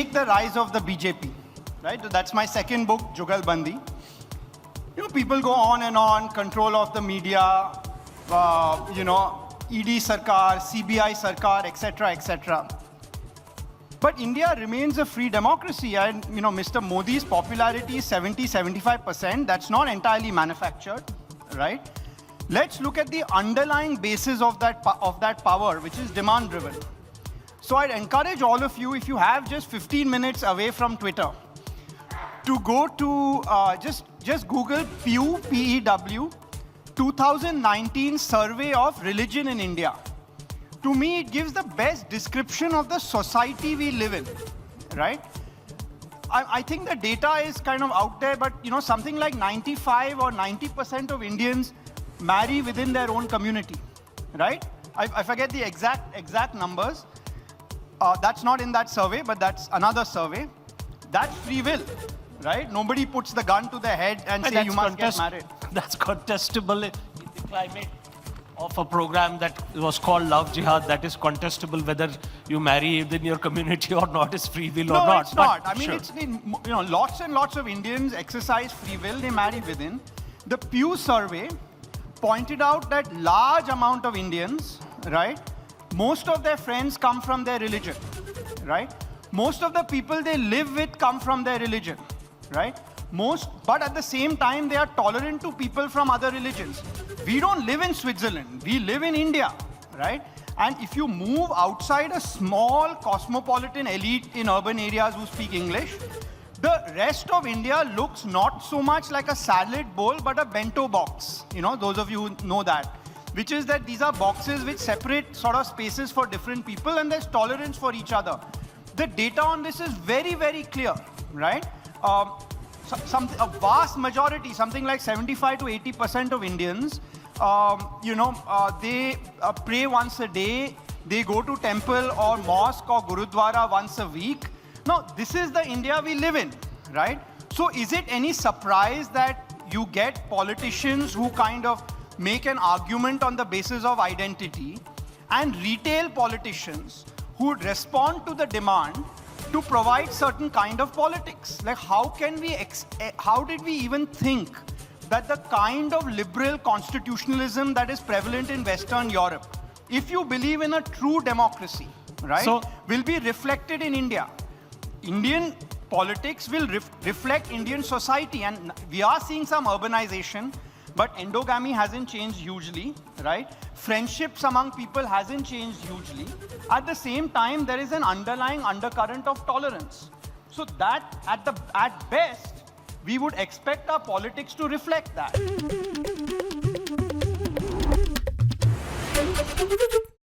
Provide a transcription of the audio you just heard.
take the rise of the BJP, right? That's my second book, Jugalbandi. People go on and on, control of the media, ED Sarkar, CBI Sarkar, etc., etc. But India remains a free democracy, and Mr. Modi's popularity is 70-75%. That's not entirely manufactured, right? Let's look at the underlying basis of that power, which is demand-driven. So I'd encourage all of you, if you have just 15 minutes away from Twitter, to go to just Google Pew, P-E-W, 2019 survey of religion in India. To me, it gives the best description of the society we live in, right? I think the data is kind of out there, but something like 95 or 90% of Indians marry within their own community, right? I forget the exact numbers. That's not in that survey, but that's another survey. That's free will, right? Nobody puts the gun to their head and say you must get married. That's contestable in the climate of a program that was called Love Jihad. That is contestable whether you marry within your community or not, is free will or not. No, it's not. I mean, it's lots and lots of Indians exercise free will. They marry within. The Pew survey pointed out that large amount of Indians, right? Most of their friends come from their religion, right? Most of the people they live with come from their religion, right? But at the same time, they are tolerant to people from other religions. We don't live in Switzerland. We live in India, right? And if you move outside a small cosmopolitan elite in urban areas who speak English, the rest of India looks not so much like a salad bowl, but a bento box. Those of you who know that, which is that these are boxes which separate sort of spaces for different people, and there's tolerance for each other. The data on this is very, very clear, right? A vast majority, something like 75 to 80% of Indians, they pray once a day, they go to temple or mosque or gurudwara once a week. Now, this is the India we live in, right? So is it any surprise that you get politicians who kind of make an argument on the basis of identity, and retail politicians who respond to the demand to provide certain kind of politics? Like, how did we even think that the kind of liberal constitutionalism that is prevalent in Western Europe, if you believe in a true democracy, right, will be reflected in India? Indian politics will reflect Indian society, and we are seeing some urbanization, but endogamy hasn't changed hugely, right? Friendships among people hasn't changed hugely. At the same time, there is an underlying undercurrent of tolerance. So that, at best, we would expect our politics to reflect that.